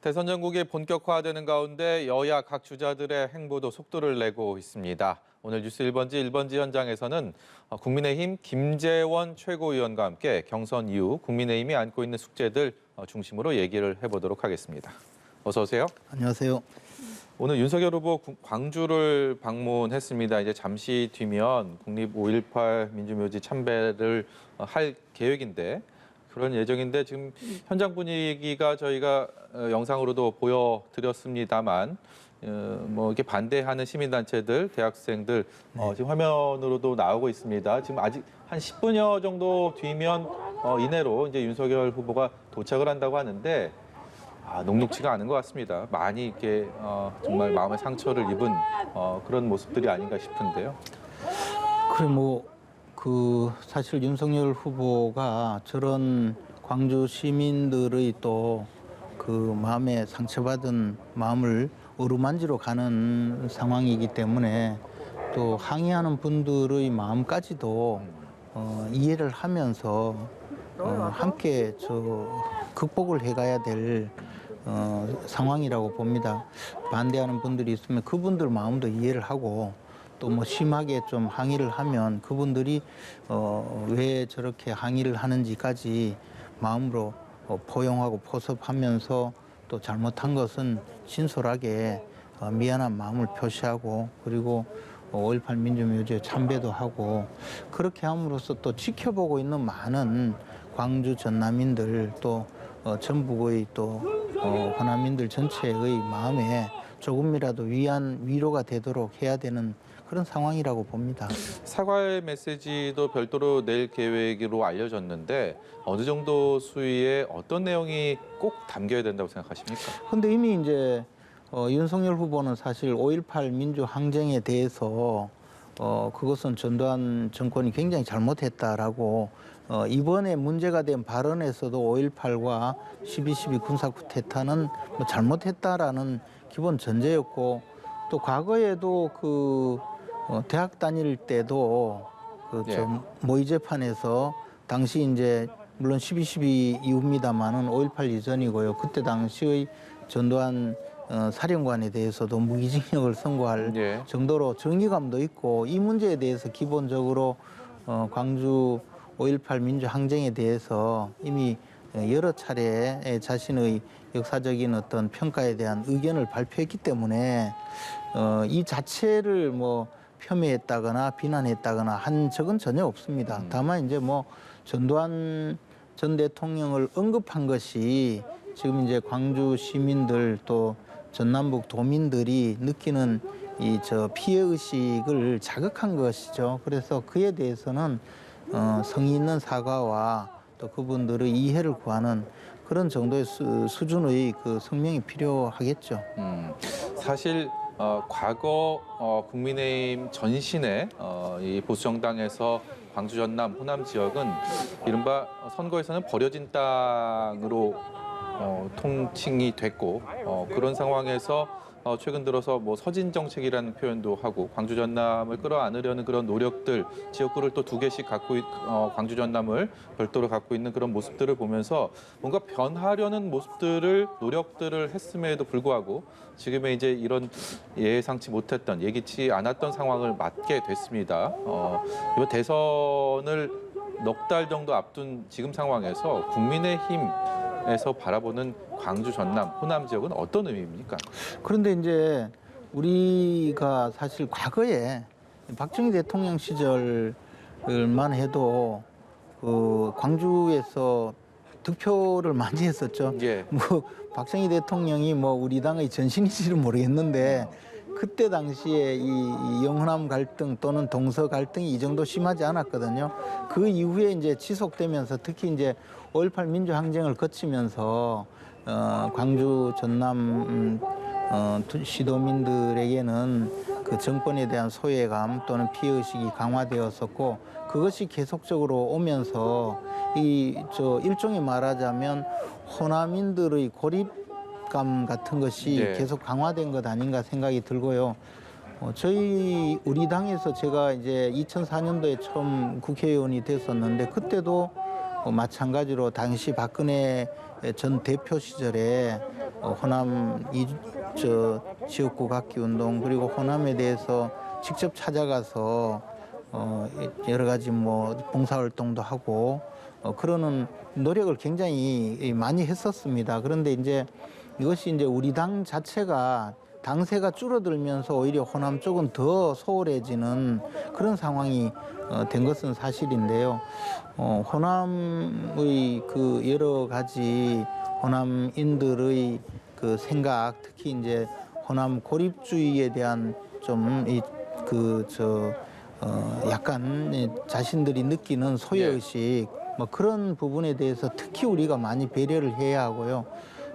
대선 전국이 본격화되는 가운데 여야 각 주자들의 행보도 속도를 내고 있습니다. 오늘 뉴스 1번지 현장에서는 국민의힘 김재원 최고위원과 함께 경선 이후 국민의힘이 안고 있는 숙제들 중심으로 얘기를 해보도록 하겠습니다. 어서 오세요. 안녕하세요. 오늘 윤석열 후보 광주를 방문했습니다. 이제 잠시 뒤면 국립 5.18 민주묘지 참배를 할 계획인데 그런 예정인데 지금 현장 분위기가 저희가 영상으로도 보여드렸습니다만 뭐 이렇게 반대하는 시민단체들, 대학생들 지금 화면으로도 나오고 있습니다. 지금 아직 한 10분여 정도 뒤면 이내로 이제 윤석열 후보가 도착을 한다고 하는데 녹록지가 않은 것 같습니다. 많이 이렇게 정말 마음의 상처를 입은 그런 모습들이 아닌가 싶은데요. 그래 사실 윤석열 후보가 저런 광주 시민들의 또 그 마음에 상처받은 마음을 어루만지러 가는 상황이기 때문에 또 항의하는 분들의 마음까지도 이해를 하면서 함께 극복을 해가야 될 상황이라고 봅니다. 반대하는 분들이 있으면 그분들 마음도 이해를 하고 또 뭐 심하게 좀 항의를 하면 그분들이 왜 저렇게 항의를 하는지까지 마음으로 포용하고 포섭하면서 또 잘못한 것은 진솔하게 미안한 마음을 표시하고 그리고 5.18 민주묘지에 참배도 하고 그렇게 함으로써 또 지켜보고 있는 많은 광주 전남인들 또 전북의 또 호남인들 전체의 마음에 조금이라도 위로가 되도록 해야 되는 그런 상황이라고 봅니다. 사과의 메시지도 별도로 낼 계획으로 알려졌는데 어느 정도 수위에 어떤 내용이 꼭 담겨야 된다고 생각하십니까? 근데 이미 이제 윤석열 후보는 사실 5.18 민주항쟁에 대해서 그것은 전두환 정권이 굉장히 잘못했다라고 이번에 문제가 된 발언에서도 5.18과 12.12 군사 쿠데타는 잘못했다라는 기본 전제였고 또 과거에도 대학 다닐 때도 모의 재판에서 당시 이제 물론 12.12 이후입니다만은 5.18 이전이고요. 그때 당시의 전두환 사령관에 대해서도 무기징역을 선고할 정도로 정의감도 있고 이 문제에 대해서 기본적으로 광주 5.18 민주항쟁에 대해서 이미 여러 차례 자신의 역사적인 어떤 평가에 대한 의견을 발표했기 때문에 이 자체를 폄훼했다거나 비난했다거나 한 적은 전혀 없습니다. 다만 이제 전두환 전 대통령을 언급한 것이 지금 이제 광주 시민들 또 전남북 도민들이 느끼는 피해 의식을 자극한 것이죠. 그래서 그에 대해서는 성의 있는 사과와 또 그분들의 이해를 구하는 그런 정도의 수준의 성명이 필요하겠죠. 사실 과거 국민의힘 전신에 이 보수정당에서 광주 전남 호남 지역은 이른바 선거에서는 버려진 땅으로 통칭이 됐고 그런 상황에서 최근 들어서 서진 정책이라는 표현도 하고 광주 전남을 끌어안으려는 그런 노력들, 지역구를 또 2개씩 갖고 광주 전남을 별도로 갖고 있는 그런 모습들을 보면서 뭔가 변하려는 노력들을 했음에도 불구하고 지금의 이제 이런 예상치 못했던 예기치 않았던 상황을 맞게 됐습니다. 이번 대선을 넉 달 정도 앞둔 지금 상황에서 국민의힘에서 바라보는 광주, 전남, 호남 지역은 어떤 의미입니까? 그런데 이제 우리가 사실 과거에 박정희 대통령 시절만 해도 광주에서 득표를 많이 했었죠. 박정희 대통령이 우리 당의 전신인지는 모르겠는데 그때 당시에 이 영호남 갈등 또는 동서 갈등이 이 정도 심하지 않았거든요. 그 이후에 이제 지속되면서 특히 이제 5.18 민주항쟁을 거치면서 광주 전남 시도민들에게는 그 정권에 대한 소외감 또는 피해의식이 강화되었었고 그것이 계속적으로 오면서 일종의 말하자면 호남인들의 고립감 같은 것이 계속 강화된 것 아닌가 생각이 들고요. 우리 당에서 제가 이제 2004년도에 처음 국회의원이 됐었는데 그때도 마찬가지로 당시 박근혜 전 대표 시절에 호남 지역구 갖기 운동 그리고 호남에 대해서 직접 찾아가서 여러 가지 뭐 봉사활동도 하고 그러는 노력을 굉장히 많이 했었습니다. 그런데 이제 이것이 이제 우리 당 자체가 당세가 줄어들면서 오히려 호남 쪽은 더 소홀해지는 그런 상황이 된 것은 사실인데요. 호남의 그 여러 가지 호남인들의 그 생각, 특히 이제 호남 고립주의에 대한 좀 약간 자신들이 느끼는 소외의식 뭐 그런 부분에 대해서 특히 우리가 많이 배려를 해야 하고요.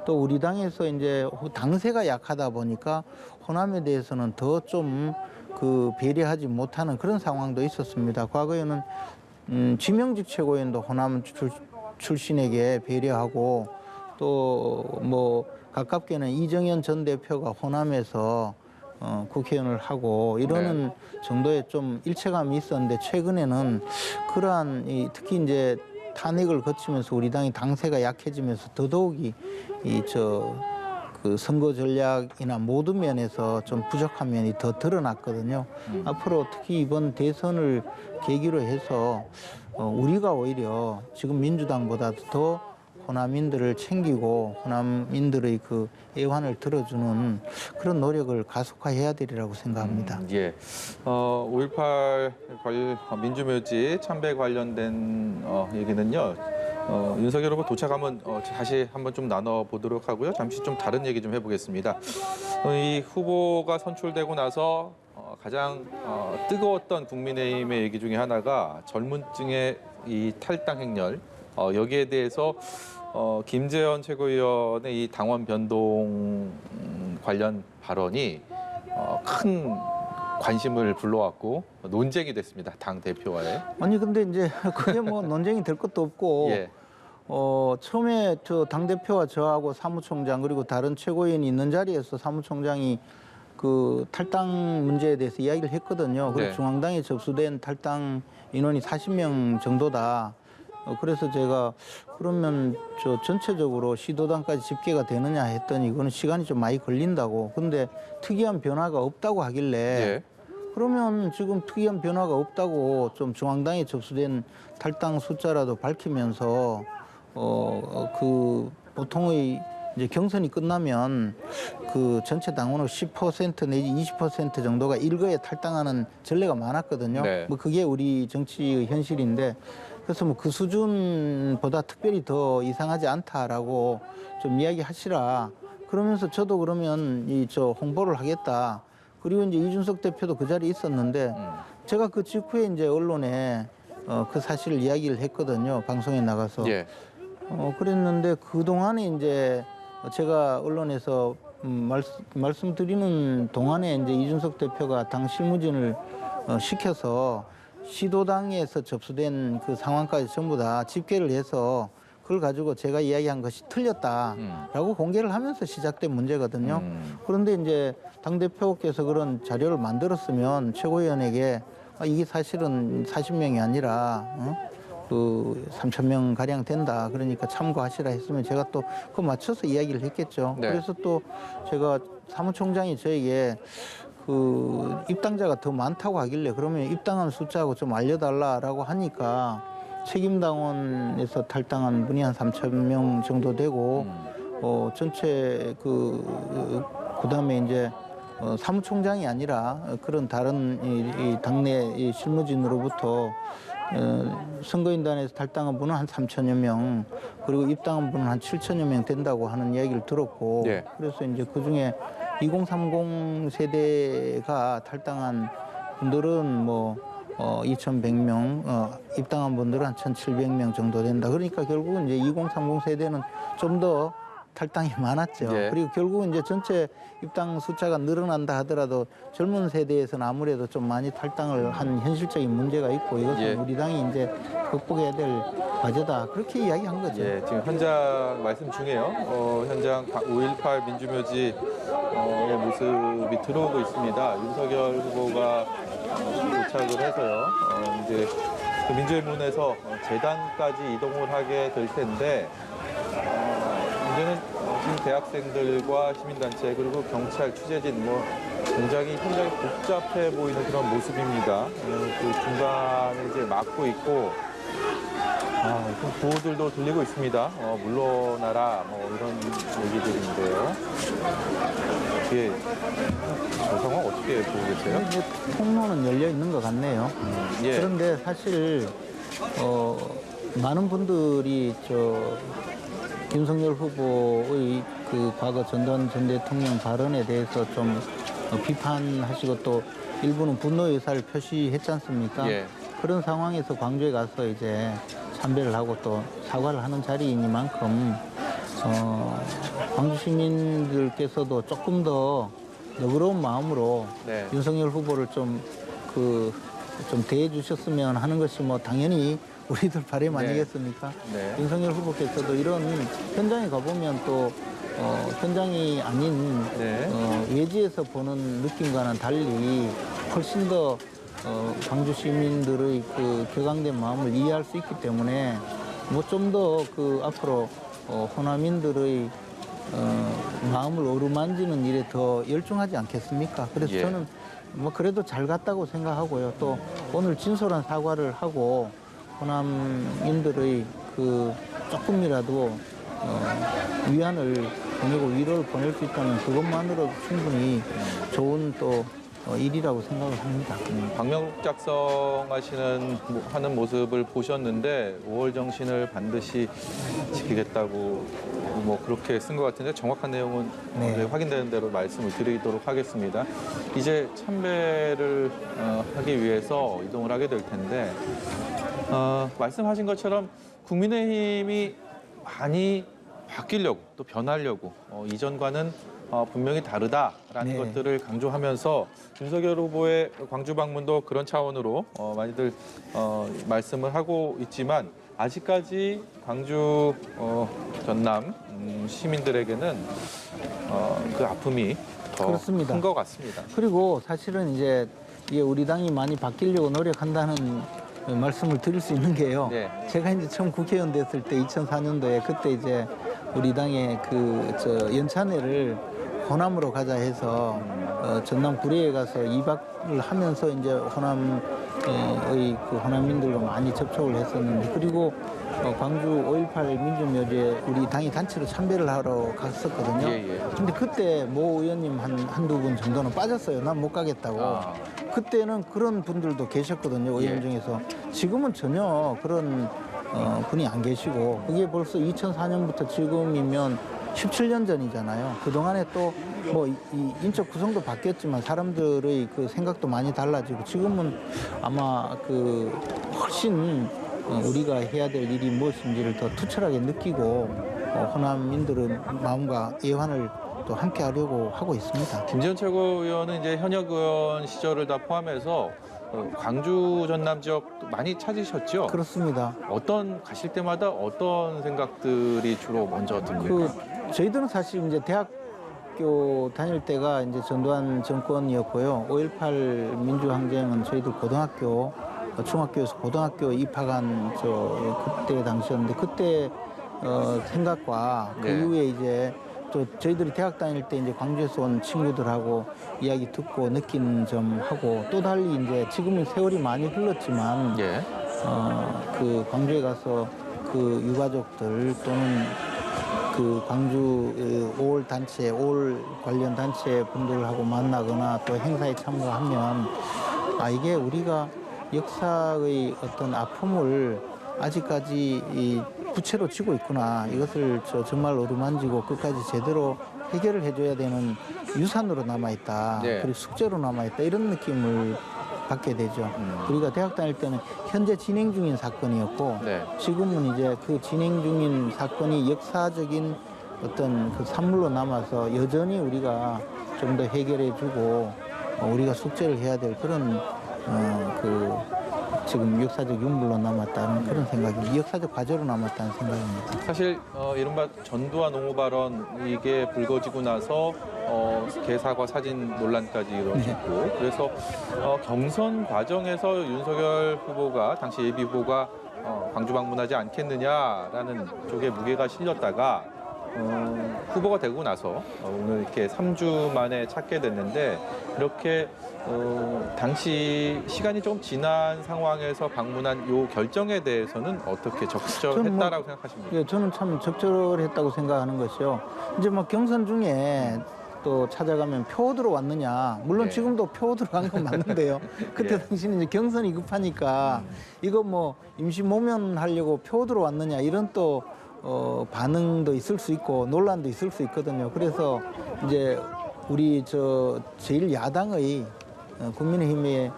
또 우리 당에서 이제 당세가 약하다 보니까 호남에 대해서는 더 좀 그 배려하지 못하는 그런 상황도 있었습니다. 과거에는 지명직 최고위원도 호남 출신에게 배려하고 또 뭐 가깝게는 이정현 전 대표가 호남에서 국회의원을 하고 이러는 정도의 좀 일체감이 있었는데 최근에는 그러한 특히 이제 탄핵을 거치면서 우리 당이 당세가 약해지면서 더더욱이 그 선거 전략이나 모든 면에서 좀 부족한 면이 더 드러났거든요. 앞으로 특히 이번 대선을 계기로 해서 우리가 오히려 지금 민주당보다도 더 호남인들을 챙기고 호남인들의 그 애환을 들어주는 그런 노력을 가속화해야 되리라고 생각합니다. 예. 5.18 민주묘지 참배 관련된 얘기는요. 윤석열 후보 도착하면 다시 한번 좀 나눠보도록 하고요. 잠시 좀 다른 얘기 좀 해보겠습니다. 이 후보가 선출되고 나서 가장 뜨거웠던 국민의힘의 얘기 중에 하나가 젊은층의 이 탈당 행렬, 여기에 대해서 김재현 최고위원의 이 당원 변동 관련 발언이 큰 관심을 불러왔고 논쟁이 됐습니다. 당 대표와의. 아니 근데 이제 그게 뭐 논쟁이 될 것도 없고 예. 처음에 저 당 대표와 저하고 사무총장 그리고 다른 최고위원이 있는 자리에서 사무총장이 그 탈당 문제에 대해서 이야기를 했거든요. 그리고 네. 중앙당에 접수된 탈당 인원이 40명 정도다. 그래서 제가 그러면 저 전체적으로 시도당까지 집계가 되느냐 했더니 이거는 시간이 좀 많이 걸린다고. 근데 특이한 변화가 없다고 하길래 예. 그러면 지금 특이한 변화가 없다고 좀 중앙당에 접수된 탈당 숫자라도 밝히면서 그 보통의 이제 경선이 끝나면 그 전체 당원의 10% 내지 20% 정도가 일거에 탈당하는 전례가 많았거든요. 네. 뭐 그게 우리 정치의 현실인데 그래서 뭐 그 수준보다 특별히 더 이상하지 않다라고 좀 이야기하시라. 그러면서 저도 그러면 홍보를 하겠다. 그리고 이제 이준석 대표도 그 자리에 있었는데 제가 그 직후에 이제 언론에 그 사실을 이야기를 했거든요. 방송에 나가서. 예. 그랬는데 그동안에 이제 제가 언론에서 말씀드리는 동안에 이제 이준석 대표가 당 실무진을 시켜서 시도당에서 접수된 그 상황까지 전부 다 집계를 해서 그걸 가지고 제가 이야기한 것이 틀렸다라고 공개를 하면서 시작된 문제거든요. 그런데 이제 당대표께서 그런 자료를 만들었으면 최고위원에게 이게 사실은 40명이 아니라 그 3,000명 가량 된다. 그러니까 참고하시라 했으면 제가 또 그거 맞춰서 이야기를 했겠죠. 네. 그래서 또 제가 사무총장이 저에게 그 입당자가 더 많다고 하길래 그러면 입당한 숫자하고 좀 알려달라라고 하니까 책임당원에서 탈당한 분이 한 3,000명 정도 되고 전체 그다음에 이제 사무총장이 아니라 그런 다른 이 당내 이 실무진으로부터 선거인단에서 탈당한 분은 한 3,000여 명, 그리고 입당한 분은 한 7,000여 명 된다고 하는 이야기를 들었고, 예. 그래서 이제 그 중에 2030 세대가 탈당한 분들은 뭐 2,100명, 입당한 분들은 한 1,700명 정도 된다. 그러니까 결국은 이제 2030 세대는 좀 더 탈당이 많았죠. 예. 그리고 결국은 이제 전체 입당 숫자가 늘어난다 하더라도 젊은 세대에서는 아무래도 좀 많이 탈당을 한 현실적인 문제가 있고 이것은 예. 우리 당이 이제 극복해야 될 과제다. 그렇게 이야기한 거죠. 예, 지금 현장 말씀 중에요. 현장 5.18 민주묘지의 모습이 들어오고 있습니다. 윤석열 후보가 도착을 해서요. 이제 그 민주의문에서 재단까지 이동을 하게 될 텐데 문제는 지금 대학생들과 시민단체 그리고 경찰, 취재진 뭐 굉장히 현장이 복잡해 보이는 그런 모습입니다. 그 중간에 이제 막고 있고 구호들도 들리고 있습니다. 물러나라 뭐 이런 얘기들인데요. 뒤에 저 상황 어떻게 보고 계세요? 이제 통로는 열려 있는 것 같네요. 예. 그런데 사실 많은 분들이 윤석열 후보의 그 과거 전두환 전 대통령 발언에 대해서 좀 비판하시고 또 일부는 분노 의사를 표시했지 않습니까? 예. 그런 상황에서 광주에 가서 이제 참배를 하고 또 사과를 하는 자리이니만큼 광주 시민들께서도 조금 더 너그러운 마음으로 네. 윤석열 후보를 좀 대해 주셨으면 하는 것이 뭐 당연히 우리들 바람 아니겠습니까? 네. 윤석열 후보께서도 이런 현장에 가보면 또 현장이 아닌 네. 외지에서 보는 느낌과는 달리 훨씬 더 광주 시민들의 그 격앙된 마음을 이해할 수 있기 때문에 뭐 좀 더 그 앞으로 호남인들의 마음을 어루만지는 일에 더 열중하지 않겠습니까? 그래서 예. 저는 뭐 그래도 잘 갔다고 생각하고요. 또 오늘 진솔한 사과를 하고 호남인들의 그 조금이라도 위안을 보내고 위로를 보낼 수 있다면 그것만으로도 충분히 좋은 또 일이라고 생각을 합니다. 방명록 작성하는 모습을 보셨는데 5월 정신을 반드시 지키겠다고 뭐 그렇게 쓴 것 같은데 정확한 내용은 네. 확인되는 대로 말씀을 드리도록 하겠습니다. 이제 참배를 하기 위해서 이동을 하게 될 텐데 말씀하신 것처럼 국민의힘이 많이 바뀌려고 또 변하려고 이전과는 분명히 다르다라는 네. 것들을 강조하면서 윤석열 후보의 광주 방문도 그런 차원으로 많이들 말씀을 하고 있지만 아직까지 광주 전남 시민들에게는 그 아픔이 더 그렇습니다. 큰 것 같습니다. 그리고 사실은 이제 우리 당이 많이 바뀌려고 노력한다는 말씀을 드릴 수 있는 게요. 네. 제가 이제 처음 국회의원 됐을 때 2004년도에 그때 이제 우리 당의 연찬회를 호남으로 가자 해서 전남 구례에 가서 2박을 하면서 이제 호남의 그 호남민들과 많이 접촉을 했었는데 그리고 광주 5.18 민주묘지에 우리 당이 단체로 참배를 하러 갔었거든요. 예. 근데 그때 모 의원님 한두 분 정도는 빠졌어요. 난 못 가겠다고. 그때는 그런 분들도 계셨거든요. 의원 예. 중에서. 지금은 전혀 그런 분이 안 계시고 그게 벌써 2004년부터 지금이면 17년 전이잖아요. 그동안에 또 뭐 이 인적 구성도 바뀌었지만 사람들의 그 생각도 많이 달라지고 지금은 아마 그 훨씬 우리가 해야 될 일이 무엇인지를 더 투철하게 느끼고 호남민들의 마음과 애환을 또 함께 하려고 하고 있습니다. 김재현 최고위원은 이제 현역 의원 시절을 다 포함해서 광주 전남 지역 많이 찾으셨죠? 그렇습니다. 가실 때마다 어떤 생각들이 주로 먼저 듭니까? 저희들은 사실 이제 대학교 다닐 때가 이제 전두환 정권이었고요. 5.18 민주항쟁은 저희들 고등학교, 중학교에서 고등학교 입학한 그때 당시였는데 그때 생각과 그 네. 이후에 이제 또 저희들이 대학 다닐 때 이제 광주에서 온 친구들하고 이야기 듣고 느낀 점하고 또 달리 이제 지금은 세월이 많이 흘렀지만 예. 그 광주에 가서 그 유가족들 또는 그 광주 5월 단체, 5월 관련 단체 분들하고 만나거나 또 행사에 참가하면 이게 우리가 역사의 어떤 아픔을 아직까지 부채로 쥐고 있구나. 이것을 정말 어루만지고 끝까지 제대로 해결을 해줘야 되는 유산으로 남아있다. 네. 그리고 숙제로 남아있다. 이런 느낌을 받게 되죠. 우리가 대학 다닐 때는 현재 진행 중인 사건이었고 네. 지금은 이제 그 진행 중인 사건이 역사적인 어떤 그 산물로 남아서 여전히 우리가 좀 더 해결해주고 우리가 숙제를 해야 될 그런 지금 역사적 유물로 남았다는 그런 생각이 역사적 과제로 남았다는 생각입니다. 사실 이른바 전두환 옹호 발언 이게 불거지고 나서 개사과 사진 논란까지 이루어졌고 그래서 경선 과정에서 윤석열 후보가 당시 예비 후보가 광주 방문하지 않겠느냐라는 쪽에 무게가 실렸다가 후보가 되고 나서 오늘 이렇게 3주 만에 찾게 됐는데 이렇게 당시 시간이 좀 지난 상황에서 방문한 요 결정에 대해서는 어떻게 적절했다라고 생각하십니까? 예, 저는 참 적절했다고 생각하는 것이요. 이제 뭐 경선 중에 또 찾아가면 표 들어왔느냐. 물론 예. 지금도 표 들어간 건 맞는데요. 그때 예. 당시는 이제 경선이 급하니까 이거 뭐 임시 모면하려고 표 들어왔느냐 이런 또 반응도 있을 수 있고 논란도 있을 수 있거든요. 그래서 이제 우리 제일 야당의 국민의힘의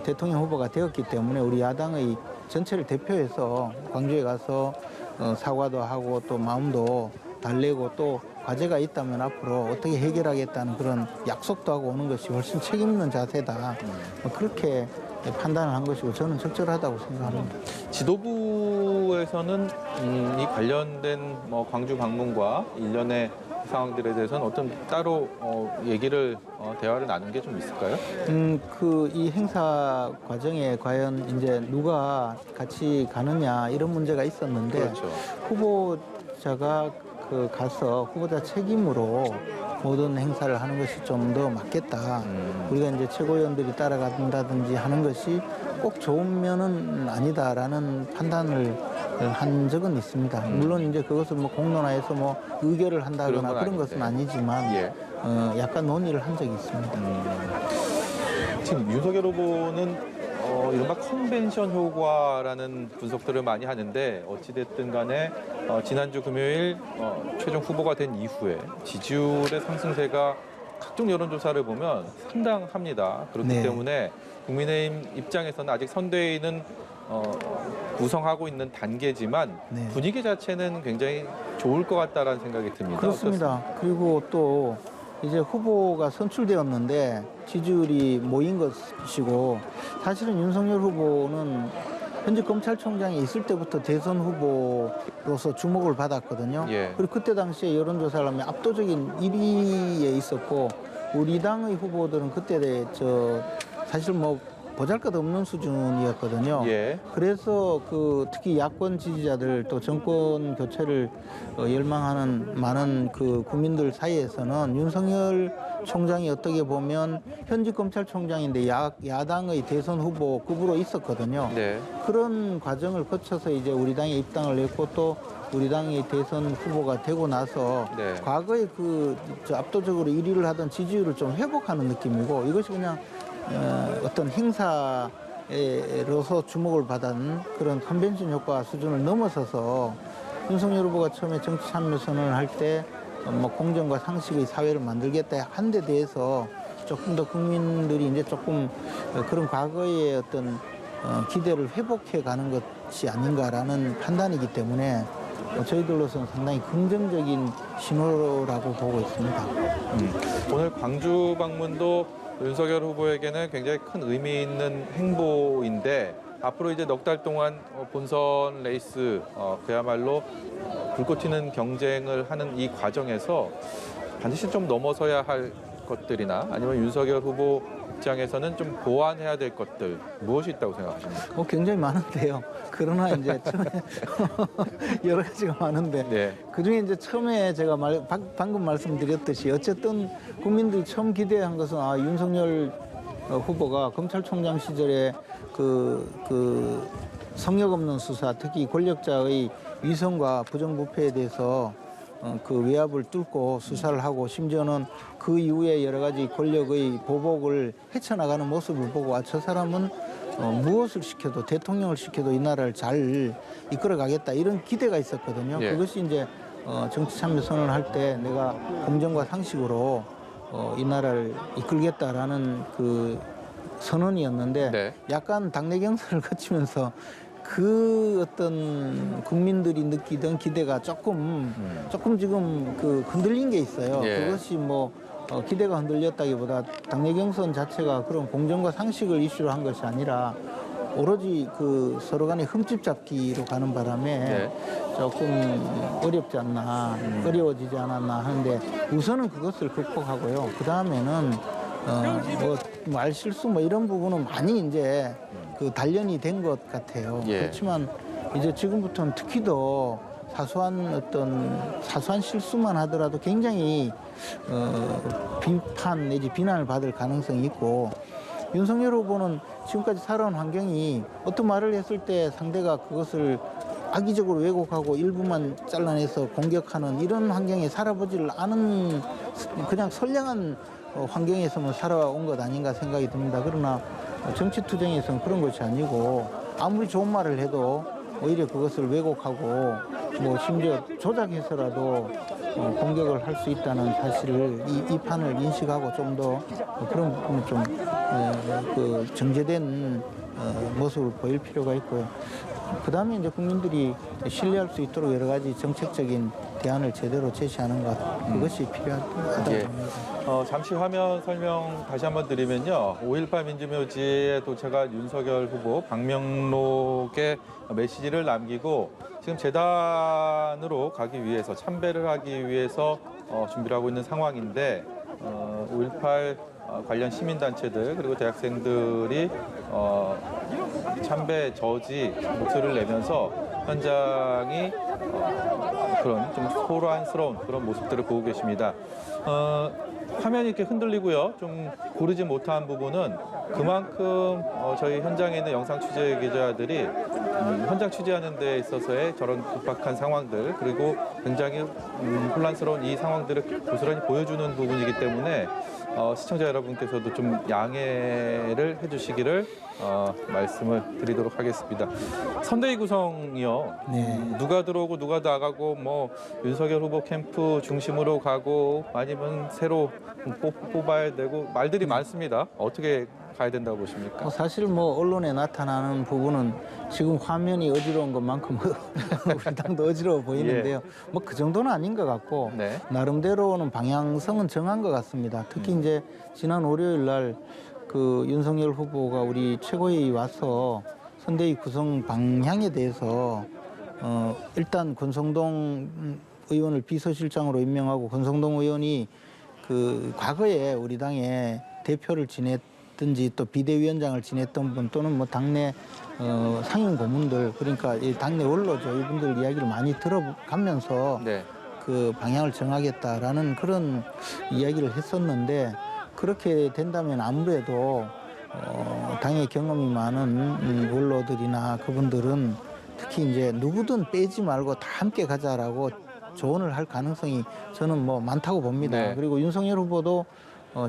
대통령 후보가 되었기 때문에 우리 야당의 전체를 대표해서 광주에 가서 사과도 하고 또 마음도 달래고 또 과제가 있다면 앞으로 어떻게 해결하겠다는 그런 약속도 하고 오는 것이 훨씬 책임 있는 자세다. 그렇게 판단을 한 것이고 저는 적절하다고 생각합니다. 지도부에서는 이 관련된 뭐 광주 방문과 일련의 상황들에 대해서는 어떤 따로 얘기를 대화를 나눈 게 좀 있을까요? 이 행사 과정에 과연 이제 누가 같이 가느냐 이런 문제가 있었는데 그렇죠. 후보자가 가서 후보자 책임으로 모든 행사를 하는 것이 좀 더 맞겠다. 우리가 이제 최고위원들이 따라간다든지 하는 것이 꼭 좋은 면은 아니다라는 판단을 한 적은 있습니다. 물론 이제 그것을 뭐 공론화해서 뭐 의결을 한다거나 그런 것은 아니지만 예. 약간 논의를 한 적이 있습니다. 지금 윤석열 후보는 이른바 컨벤션 효과라는 분석들을 많이 하는데 어찌됐든 간에 지난주 금요일 최종 후보가 된 이후에 지지율의 상승세가 각종 여론조사를 보면 상당합니다. 그렇기 네. 때문에 국민의힘 입장에서는 아직 선대위는 구성하고 있는 단계지만 네. 분위기 자체는 굉장히 좋을 것 같다라는 생각이 듭니다. 그렇습니다. 그리고 또 이제 후보가 선출되었는데 지지율이 모인 것이고 사실은 윤석열 후보는 현재 검찰총장이 있을 때부터 대선 후보로서 주목을 받았거든요. 예. 그리고 그때 당시에 여론조사를 하면 압도적인 1위에 있었고 우리 당의 후보들은 그때 사실 뭐 보잘것없는 수준이었거든요. 예. 그래서 특히 야권 지지자들 또 정권 교체를 열망하는 많은 국민들 사이에서는 윤석열 총장이 어떻게 보면 현직 검찰총장인데 야당의 대선 후보급으로 있었거든요. 네. 그런 과정을 거쳐서 이제 우리 당에 입당을 했고 또 우리 당이 대선 후보가 되고 나서 네. 과거에 압도적으로 1위를 하던 지지율을 좀 회복하는 느낌이고 이것이 그냥 어떤 행사로서 주목을 받은 그런 컨벤션 효과 수준을 넘어서서 윤석열 후보가 처음에 정치 참여 선언을 할 때 뭐 공정과 상식의 사회를 만들겠다 한 데 대해서 조금 더 국민들이 이제 조금 그런 과거의 어떤 기대를 회복해 가는 것이 아닌가라는 판단이기 때문에 저희들로서는 상당히 긍정적인 신호라고 보고 있습니다. 오늘 광주 방문도 윤석열 후보에게는 굉장히 큰 의미 있는 행보인데 앞으로 이제 넉 달 동안 본선 레이스 그야말로 불꽃 튀는 경쟁을 하는 이 과정에서 반드시 좀 넘어서야 할 것들이나 아니면 윤석열 후보 입장에서는 좀 보완해야 될 것들 무엇이 있다고 생각하십니까? 굉장히 많은데요. 그러나 이제 처음에 여러 가지가 많은데 네. 그중에 이제 처음에 제가 방금 말씀드렸듯이 어쨌든 국민들이 처음 기대한 것은 윤석열 후보가 검찰총장 시절에 성역 없는 수사, 특히 권력자의 위선과 부정부패에 대해서 외압을 뚫고 수사를 하고 심지어는 그 이후에 여러 가지 권력의 보복을 헤쳐나가는 모습을 보고 저 사람은 무엇을 시켜도 대통령을 시켜도 이 나라를 잘 이끌어가겠다 이런 기대가 있었거든요. 예. 그것이 이제 정치 참여 선언을 할 때 내가 공정과 상식으로 이 나라를 이끌겠다라는 선언이었는데 네. 약간 당내 경선을 거치면서 어떤 국민들이 느끼던 기대가 조금 지금 흔들린 게 있어요. 예. 그것이 뭐 기대가 흔들렸다기보다 당내 경선 자체가 그런 공정과 상식을 이슈로 한 것이 아니라 오로지 서로 간의 흠집 잡기로 가는 바람에 네. 조금 어렵지 않나, 어려워지지 않았나 하는데 우선은 그것을 극복하고요. 그 다음에는 말실수 이런 부분은 많이 이제 단련이 된 것 같아요. 예. 그렇지만 이제 지금부터는 특히 더 사소한 실수만 하더라도 굉장히 비판 내지 비난을 받을 가능성이 있고, 윤석열 후보는 지금까지 살아온 환경이 어떤 말을 했을 때 상대가 그것을 악의적으로 왜곡하고 일부만 잘라내서 공격하는 이런 환경에 살아보지를 않은 그냥 선량한 환경에서만 살아온 것 아닌가 생각이 듭니다. 그러나 정치 투쟁에서는 그런 것이 아니고 아무리 좋은 말을 해도 오히려 그것을 왜곡하고 뭐 심지어 조작해서라도 공격을 할 수 있다는 사실을 이 판을 인식하고 좀 더 그런 부분을 좀 그 정제된 모습을 보일 필요가 있고요. 그다음에 이제 국민들이 신뢰할 수 있도록 여러 가지 정책적인 대안을 제대로 제시하는 것, 그것이 필요하다고 예. 봅니다. 잠시 화면 설명 다시 한번 드리면요. 5.18 민주묘지에 도착한 윤석열 후보 방명록에 메시지를 남기고 지금 재단으로 가기 위해서 참배를 하기 위해서 준비를 하고 있는 상황인데 5.18 관련 시민단체들 그리고 대학생들이 참배 저지 목소리를 내면서 현장이 그런 좀 소란스러운 그런 모습들을 보고 계십니다. 화면이 이렇게 흔들리고요. 좀 고르지 못한 부분은 그만큼 저희 현장에 있는 영상 취재 기자들이 현장 취재하는 데 있어서의 저런 급박한 상황들 그리고 굉장히 혼란스러운 이 상황들을 고스란히 보여주는 부분이기 때문에 시청자 여러분께서도 좀 양해를 해주시기를 말씀을 드리도록 하겠습니다. 선대위 구성이요. 네. 누가 들어오고 누가 나가고 뭐 윤석열 후보 캠프 중심으로 가고 아니면 새로 뽑아야 되고 말들이 많습니다. 어떻게 가야 된다고 보십니까? 사실 뭐 언론에 나타나는 부분은 지금 화면이 어지러운 것만큼 우리 당도 어지러워 보이는데요. 뭐 그 정도는 아닌 것 같고 네. 나름대로는 방향성은 정한 것 같습니다. 특히 이제 지난 월요일 날 그 윤석열 후보가 우리 최고위에 와서 선대위 구성 방향에 대해서 일단 권성동 의원을 비서실장으로 임명하고 권성동 의원이 그 과거에 우리 당의 대표를 지냈든지 또 비대위원장을 지냈던 분 또는 뭐 당내 상임 고문들 그러니까 이 당내 원로죠 이분들 이야기를 많이 들어가면서 네. 그 방향을 정하겠다라는 그런 이야기를 했었는데 그렇게 된다면 아무래도 당의 경험이 많은 원로들이나 그분들은 특히 이제 누구든 빼지 말고 다 함께 가자라고 조언을 할 가능성이 저는 뭐 많다고 봅니다. 네. 그리고 윤석열 후보도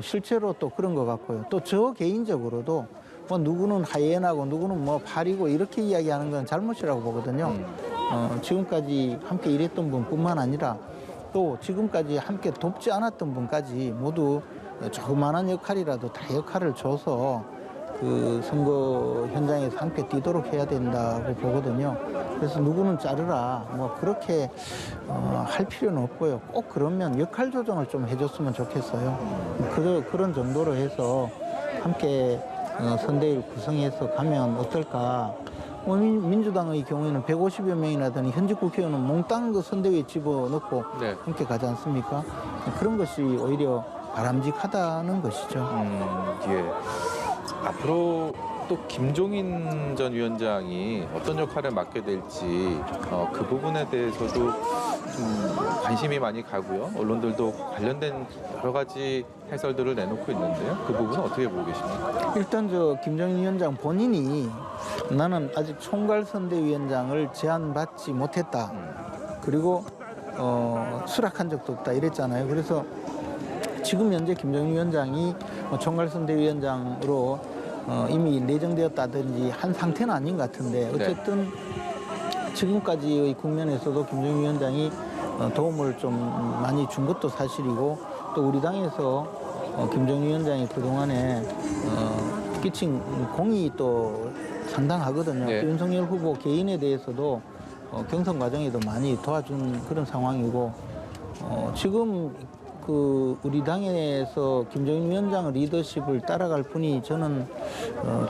실제로 또 그런 것 같고요. 또 저 개인적으로도 뭐 누구는 하이에나고 누구는 뭐 팔이고 이렇게 이야기하는 건 잘못이라고 보거든요. 지금까지 함께 일했던 분뿐만 아니라 또 지금까지 함께 돕지 않았던 분까지 모두 조그마한 역할이라도 다 역할을 줘서 그 선거 현장에서 함께 뛰도록 해야 된다고 보거든요. 그래서 누구는 자르라 뭐 그렇게 할 필요는 없고요. 꼭 그러면 역할 조정을 좀 해줬으면 좋겠어요. 그런 정도로 해서 함께 선대위를 구성해서 가면 어떨까. 민주당의 경우에는 150여 명이라더니 현직 국회의원은 몽땅 그 선대위에 집어넣고 네. 함께 가지 않습니까? 그런 것이 오히려 바람직하다는 것이죠. 예. 앞으로 또 김종인 전 위원장이 어떤 역할을 맡게 될지 그 부분에 대해서도 좀 관심이 많이 가고요. 언론들도 관련된 여러 가지 해설들을 내놓고 있는데요. 그 부분은 어떻게 보고 계십니까? 일단 저 김종인 위원장 본인이 나는 아직 총괄선대위원장을 제안받지 못했다. 그리고 수락한 적도 없다 이랬잖아요. 그래서 지금 현재 김종인 위원장이 총괄선대위원장으로 이미 내정되었다든지 한 상태는 아닌 것 같은데 어쨌든 지금까지의 국면에서도 김종인 위원장이 도움을 좀 많이 준 것도 사실이고 또 우리 당에서 김종인 위원장이 그동안에 끼친 공이 또 상당하거든요. 네. 또 윤석열 후보 개인에 대해서도 경선 과정에도 많이 도와준 그런 상황이고 지금 그 우리 당에서 김종인 위원장의 리더십을 따라갈 분이 저는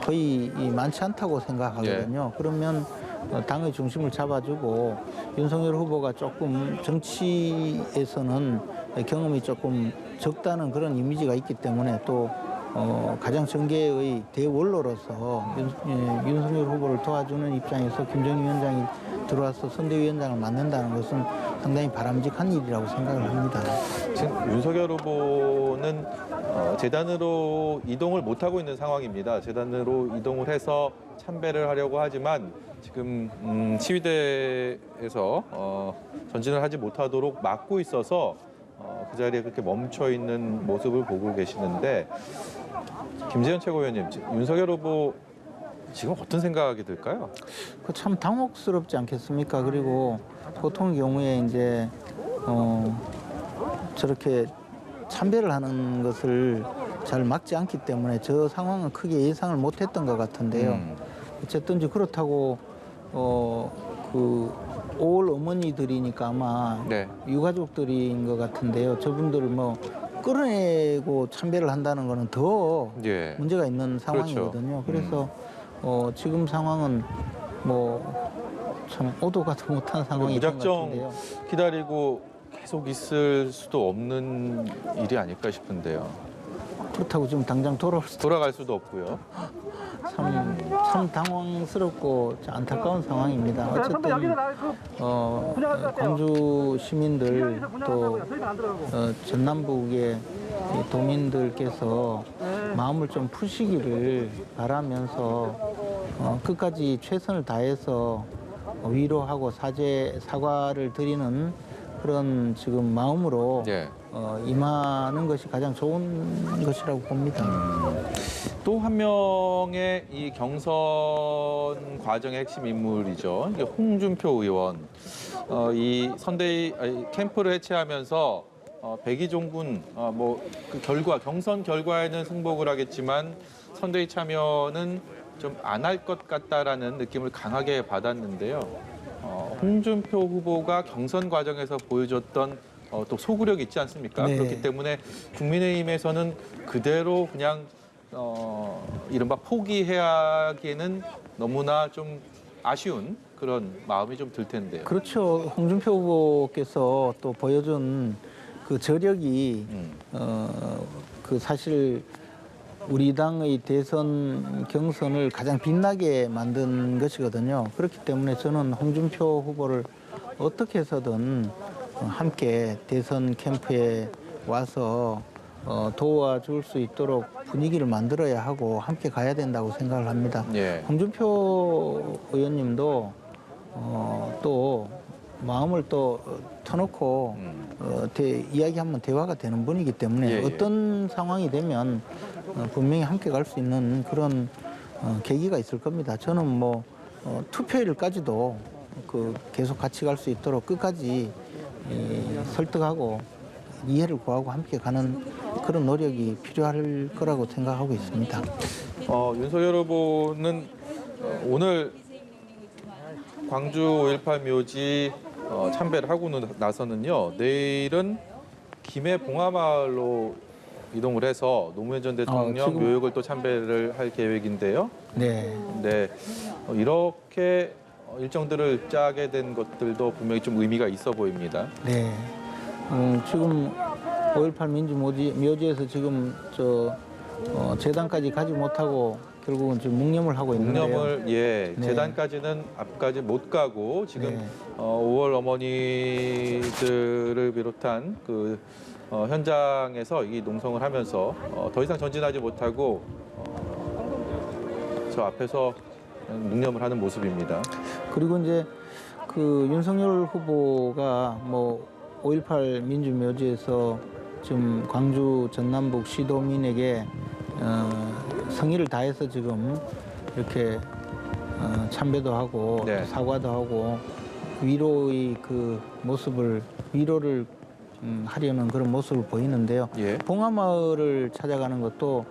거의 많지 않다고 생각하거든요. 그러면 당의 중심을 잡아주고 윤석열 후보가 조금 정치에서는 경험이 조금 적다는 그런 이미지가 있기 때문에 또 가장 정계의 대원로로서 윤석열 후보를 도와주는 입장에서 김정인 위원장이 들어와서 선대위원장을 맡는다는 것은 상당히 바람직한 일이라고 생각을 합니다. 지금 윤석열 후보는 재단으로 이동을 못하고 있는 상황입니다. 재단으로 이동을 해서 참배를 하려고 하지만 지금 치위대에서 전진을 하지 못하도록 막고 있어서 그 자리에 그렇게 멈춰 있는 모습을 보고 계시는데, 김재현 최고위원님, 윤석열 후보 지금 어떤 생각이 들까요? 그 참 당혹스럽지 않겠습니까? 그리고 보통 경우에 이제 저렇게 참배를 하는 것을 잘 막지 않기 때문에 저 상황은 크게 예상을 못했던 것 같은데요. 어쨌든지 그렇다고 그 5월 어머니들이니까 아마 네. 유가족들인 것 같은데요. 저분들을 뭐 끌어내고 참배를 한다는 거는 더 예. 문제가 있는 상황이거든요. 그래서 지금 상황은 뭐 참 오도 가도 못한 상황이 된 것 무작정 같은데요. 기다리고 계속 있을 수도 없는 일이 아닐까 싶은데요. 그렇다고 지금 당장 돌아갈 수도 없고요. 참 당황스럽고 안타까운 상황입니다. 어쨌든 광주 시민들 또 전남북의 이 도민들께서 마음을 좀 푸시기를 바라면서 끝까지 최선을 다해서 위로하고 사과를 드리는 그런 지금 마음으로 예. 임하는 것이 가장 좋은 것이라고 봅니다. 또 한 명의 이 경선 과정의 핵심 인물이죠. 이게 홍준표 의원. 이 선대위 캠프를 해체하면서 백의종군 그 결과 경선 결과에는 승복을 하겠지만 선대위 참여는 좀 안 할 것 같다라는 느낌을 강하게 받았는데요. 홍준표 후보가 경선 과정에서 보여줬던 또 소구력이 있지 않습니까? 네. 그렇기 때문에 국민의힘에서는 그대로 그냥 이른바 포기해야 하기에는 너무나 좀 아쉬운 그런 마음이 좀 들 텐데요. 그렇죠. 홍준표 후보께서 또 보여준 그 저력이 그 사실 우리 당의 대선 경선을 가장 빛나게 만든 것이거든요. 그렇기 때문에 저는 홍준표 후보를 어떻게 해서든 함께 대선 캠프에 와서 도와줄 수 있도록 분위기를 만들어야 하고 함께 가야 된다고 생각을 합니다. 예. 홍준표 의원님도 또 마음을 또 터놓고 이야기하면 대화가 되는 분이기 때문에 예, 예. 어떤 상황이 되면 분명히 함께 갈 수 있는 그런 계기가 있을 겁니다. 저는 뭐 투표일까지도 계속 같이 갈 수 있도록 끝까지 설득하고 이해를 구하고 함께 가는 그런 노력이 필요할 거라고 생각하고 있습니다. 윤석열 후보는 오늘 광주 5.18 묘지 참배를 하고 나서는요, 내일은 김해 봉하마을로 이동을 해서 노무현 전 대통령 지금- 묘역을 또 참배를 할 계획인데요. 네. 네, 이렇게 일정들을 짜게 된 것들도 분명히 좀 의미가 있어 보입니다. 네. 지금 5.18 민주묘지에서 지금 재단까지 가지 못하고 결국은 지금 묵념을 하고 있는데요. 묵념을 네. 재단까지는 앞까지 못 가고 지금 네. 5월 어머니들을 비롯한 그 현장에서 이 농성을 하면서 더 이상 전진하지 못하고 저 앞에서 묵념을 하는 모습입니다. 그리고 이제 그 윤석열 후보가 뭐 5.18 민주묘지에서 지금 광주 전남북 시도민에게 성의를 다해서 지금 이렇게 참배도 하고 네. 사과도 하고 위로의 그 모습을 위로를 하려는 그런 모습을 보이는데요. 예. 봉하마을을 찾아가는 것도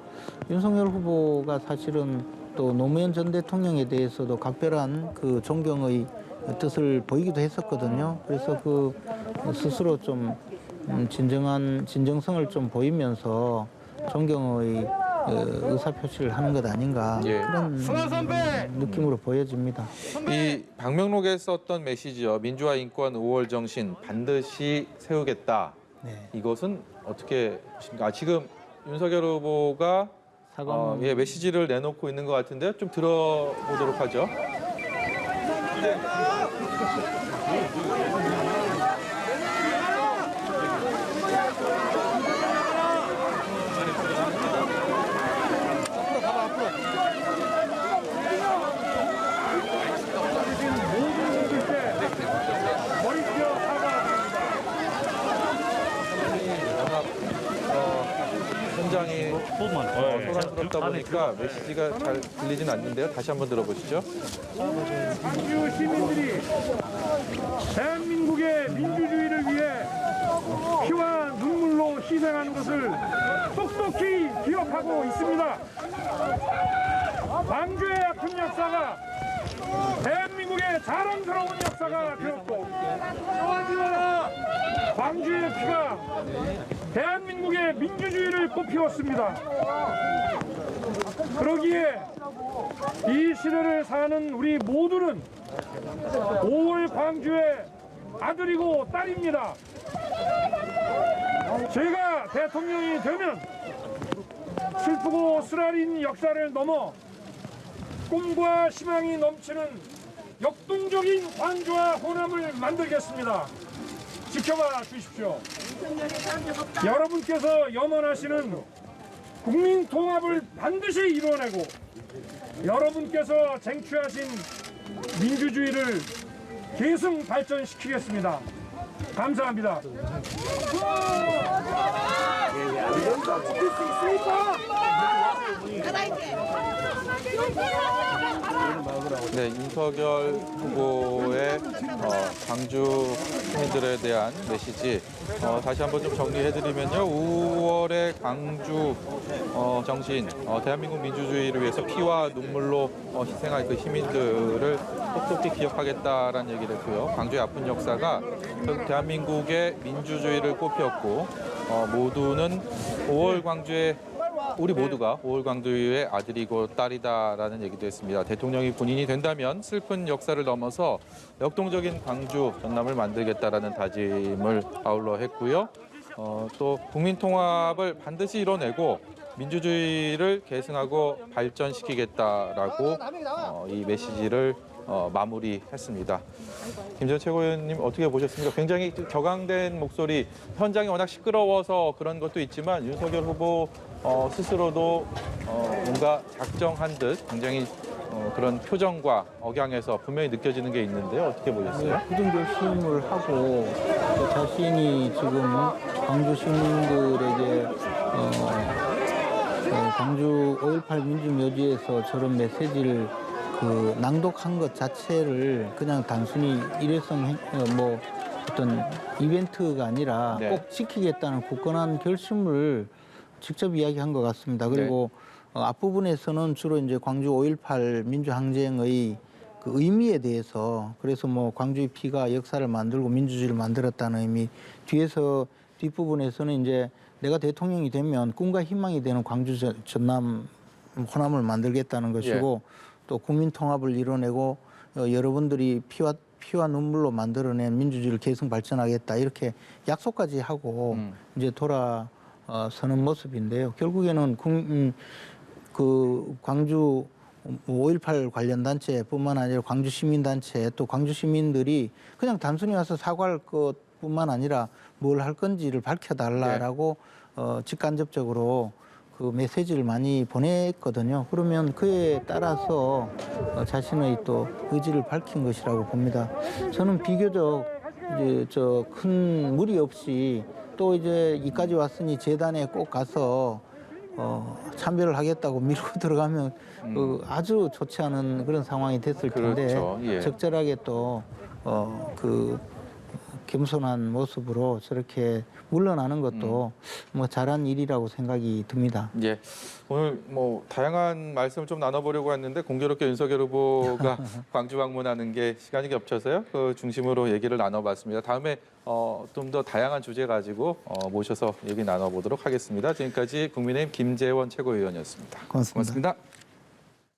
윤석열 후보가 사실은 또 노무현 전 대통령에 대해서도 각별한 그 존경의 뜻을 보이기도 했었거든요. 그래서 그 스스로 좀 진정성을 좀 보이면서 존경의 의사표시를 하는 것 아닌가 예. 그런 느낌으로 보여집니다. 이 방명록에 썼던 메시지요. 민주화 인권 5월 정신 반드시 세우겠다. 네. 이것은 어떻게 보십니까? 지금 윤석열 후보가 사과문. 예, 메시지를 내놓고 있는 것 같은데요. 좀 들어보도록 하죠. 현장이 소란스럽다 보니까 메시지가 잘 들리진 않는데요. 다시 한번 들어보시죠. 광주 시민들이 대한민국의 민주주의를 위해 피와 눈물로 희생한 것을 똑똑히 기억하고 있습니다. 광주의 아픈 역사가 대한민국의 자랑스러운 역사가 되었고 광주의 피가 대한민국의 민주주의를 꽃피웠습니다. 그러기에 이 시대를 사는 우리 모두는 5월 광주의 아들이고 딸입니다. 제가 대통령이 되면 슬프고 쓰라린 역사를 넘어 꿈과 희망이 넘치는 역동적인 광주와 호남을 만들겠습니다. 지켜봐 주십시오. 여러분께서 염원하시는 국민 통합을 반드시 이루어내고 여러분께서 쟁취하신 민주주의를 계승 발전시키겠습니다. 감사합니다. 네, 윤석열 후보의 광주 시민들에 대한 메시지 다시 한번 좀 정리해드리면요. 5월의 광주 정신, 대한민국 민주주의를 위해서 피와 눈물로 희생할 그 시민들을 똑똑히 기억하겠다라는 얘기를 했고요. 광주의 아픈 역사가 대한민국의 민주주의를 꽃피웠고 모두는 5월 광주의 우리 모두가 5월 광주의 아들이고 딸이다라는 얘기도 했습니다. 대통령이 본인이 된다면 슬픈 역사를 넘어서 역동적인 광주 전남을 만들겠다라는 다짐을 아울러 했고요. 또 국민 통합을 반드시 이뤄내고 민주주의를 계승하고 발전시키겠다라고 이 메시지를 마무리했습니다. 김재원 최고위원님 어떻게 보셨습니까? 굉장히 격앙된 목소리, 현장이 워낙 시끄러워서 그런 것도 있지만 윤석열 후보 스스로도 뭔가 작정한 듯 굉장히 그런 표정과 억양에서 분명히 느껴지는 게 있는데요. 어떻게 보셨어요? 굳은 결심을 하고 자신이 지금 광주 시민들에게 광주 5.18 민주묘지에서 저런 메시지를 낭독한 것 자체를 그냥 단순히 일회성 뭐 어떤 이벤트가 아니라 네. 꼭 지키겠다는 굳건한 결심을 직접 이야기한 것 같습니다. 그리고 앞부분에서는 주로 이제 광주 5.18 민주항쟁의 그 의미에 대해서 그래서 뭐 광주의 피가 역사를 만들고 민주주의를 만들었다는 의미, 뒤에서 뒷부분에서는 이제 내가 대통령이 되면 꿈과 희망이 되는 광주 전남 호남을 만들겠다는 것이고 또 국민 통합을 이뤄내고 여러분들이 피와 눈물로 만들어낸 민주주의를 계승 발전하겠다 이렇게 약속까지 하고 이제 돌아서는 모습인데요. 결국에는 그 광주 5.18 관련 단체뿐만 아니라 광주 시민단체 또 광주 시민들이 그냥 단순히 와서 사과할 것뿐만 아니라 뭘 할 건지를 밝혀달라라고 직간접적으로 그 메시지를 많이 보냈거든요. 그러면 그에 따라서 자신의 또 의지를 밝힌 것이라고 봅니다. 저는 비교적 이제 큰 무리 없이 또 이제 이까지 왔으니 재단에 꼭 가서 참배를 하겠다고 밀고 들어가면 아주 좋지 않은 그런 상황이 됐을 텐데 그렇죠. 예. 적절하게 또 겸손한 모습으로 저렇게 물러나는 것도 뭐 잘한 일이라고 생각이 듭니다. 예. 오늘 뭐 다양한 말씀을 좀 나눠보려고 했는데 공교롭게 윤석열 후보가 광주 방문하는 게 시간이 겹쳐서요. 그 중심으로 얘기를 나눠봤습니다. 다음에 좀 더 다양한 주제 가지고 모셔서 얘기 나눠보도록 하겠습니다. 지금까지 국민의힘 김재원 최고위원이었습니다. 고맙습니다. 고맙습니다.